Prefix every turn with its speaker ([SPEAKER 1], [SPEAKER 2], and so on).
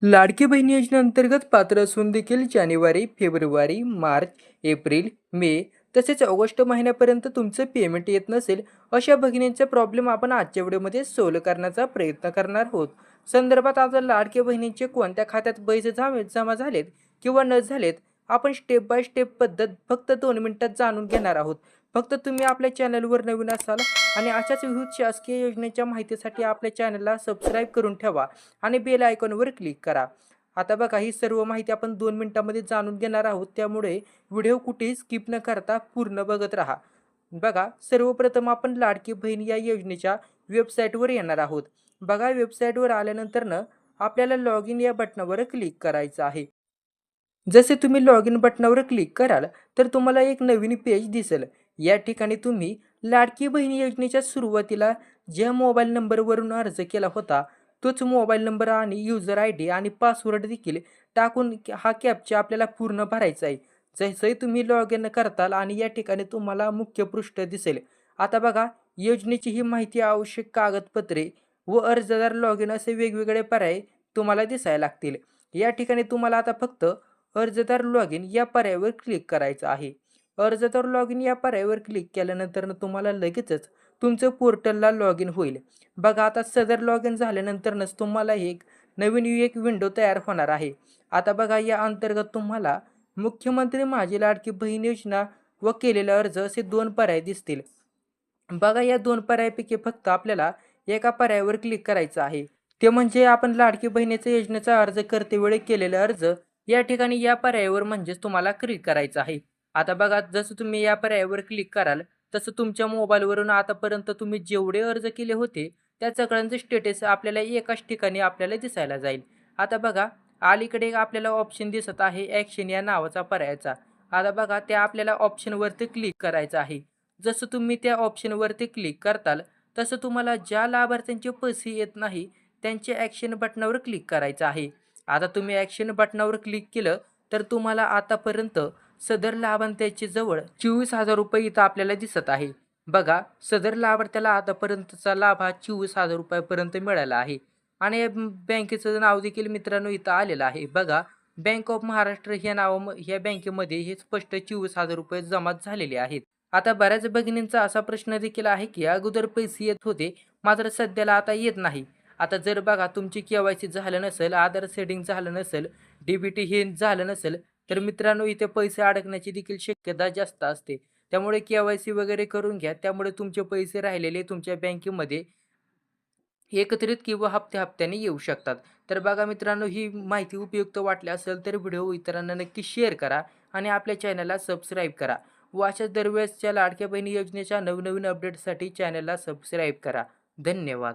[SPEAKER 1] लाडकी बहीण योजनेअंतर्गत पात्र असून देखील जानेवारी, फेब्रुवारी, मार्च, एप्रिल, मे तसेच ऑगस्ट महिन्यापर्यंत तुमचं पेमेंट येत नसेल, अशा भगिनींचा प्रॉब्लेम आपण आजच्या व्हिडिओमध्ये सोल्व करण्याचा प्रयत्न करणार आहोत. संदर्भात आता लाडकी बहिणींचे कोणत्या खात्यात पैसे जमा झालेत किंवा न झालेत, आपण स्टेप बाय स्टेप पद्धत फक्त 2 मिनिटात जाणून घेणार आहोत. फक्त तुम्ही आपल्या चॅनलवर नवीन असाल आणि अशाच विविध शासकीय योजनेच्या माहितीसाठी आपल्या चॅनलला सबस्क्राईब करून ठेवा आणि बेल आयकॉनवर क्लिक करा. आता बघा, ही सर्व माहिती आपण 2 मिनिटांमध्ये जाणून घेणार आहोत, त्यामुळे व्हिडिओ कुठेही स्किप न करता पूर्ण बघत राहा. बघा, सर्वप्रथम आपण लाडकी बहीण या योजनेच्या वेबसाईटवर येणार आहोत. बघा, वेबसाईटवर आल्यानंतरनं आपल्याला लॉग इन या बटनावर क्लिक करायचं आहे. जसे तुम्ही लॉग इन बटनावर क्लिक कराल तर तुम्हाला एक नवीन पेज दिसेल. या ठिकाणी तुम्ही लाडकी बहीण योजनेच्या सुरुवातीला ज्या मोबाईल नंबरवरून अर्ज केला होता तोच मोबाईल नंबर आणि युजर आय डी आणि पासवर्ड देखील टाकून हा कॅप्चा आपल्याला पूर्ण भरायचा आहे. जसे तुम्ही लॉग इन करताल आणि या ठिकाणी तुम्हाला मुख्य पृष्ठ दिसेल. आता बघा, योजनेची ही माहिती, आवश्यक कागदपत्रे व अर्जदार लॉग इन असे वेगवेगळे पर्याय तुम्हाला दिसायला लागतील. या ठिकाणी तुम्हाला आता फक्त अर्जदार लॉग इन या पर्यायावर क्लिक करायचं आहे. अर्जदार लॉग इन या पर्यायावर क्लिक केल्यानंतर तुम्हाला लगेचच तुमचं पोर्टलला लॉग इन होईल. बघा, आता सदर लॉग इन झाल्यानंतरच तुम्हाला एक नवीन विंडो तयार होणार आहे. आता बघा, या अंतर्गत तुम्हाला मुख्यमंत्री माझी लाडकी बहीण योजना व केलेला अर्ज असे 2 पर्याय दिसतील. बघा, या 2 पर्यायापैकी फक्त आपल्याला एका पर्यायावर क्लिक करायचं आहे. ते म्हणजे आपण लाडकी बहिणीच्या योजनेचा अर्ज करतेवेळी केलेला अर्ज. या ठिकाणी या पर्यायावर म्हणजेच तुम्हाला क्लिक करायचं आहे. आता बघा, जसं तुम्ही या पर्यायावर क्लिक कराल तसं तुमच्या मोबाईलवरून आतापर्यंत तुम्ही जेवढे अर्ज केले होते त्या सगळ्यांचं स्टेटस आपल्याला एकाच ठिकाणी आपल्याला दिसायला जाईल. आता बघा, अलीकडे एक आपल्याला ऑप्शन दिसत आहे ॲक्शन या नावाचा पर्यायाचा. आता बघा, त्या आपल्याला ऑप्शनवरती क्लिक करायचं आहे. जसं तुम्ही त्या ऑप्शनवरती क्लिक करताल तसं तुम्हाला ज्या लाभार्थ्यांचे पैसे येत नाही त्यांच्या ॲक्शन बटनावर क्लिक करायचं आहे. आता तुम्ही ॲक्शन बटनावर क्लिक केलं तर तुम्हाला आतापर्यंत सदर लाभार्थ्याचे जवळ 24,000 रुपये इथं आपल्याला दिसत आहे. बघा, सदर लाभार्थ्याला आतापर्यंतचा लाभ हा 24,000 रुपयापर्यंत मिळाला आहे. आणि या बँकेचं नाव देखील मित्रांनो इथं आलेलं आहे. बघा, बँक ऑफ महाराष्ट्र ह्या ह्या बँकेमध्ये हे स्पष्ट 24,000 रुपये जमा झालेले आहेत. आता बऱ्याच भगिनींचा असा प्रश्न देखील आहे की अगोदर पैसे येत होते मात्र सध्याला आता येत नाही. आता जर बघा, तुमची केवायसी झालं नसेल, आधार सेटिंग झालं नसेल, डीबीटी हे झालं नसेल, तर मित्रांनो इथे पैसे अडकण्याची देखील शक्यता जास्त असते. त्यामुळे केवायसी वगैरे करून घ्या. त्यामुळे तुमचे पैसे राहिलेले तुमच्या बँकेमध्ये एकत्रित किंवा हप्त्याने येऊ शकतात. तर बघा मित्रांनो, ही माहिती उपयुक्त वाटली असेल तर व्हिडिओ इतरांना नक्की शेअर करा आणि आपल्या चॅनलला सबस्क्राईब करा. व अशाच दरवेळेसच्या लाडक्या बहिणी योजनेच्या नवनवीन अपडेटसाठी चॅनलला सबस्क्राईब करा. धन्यवाद.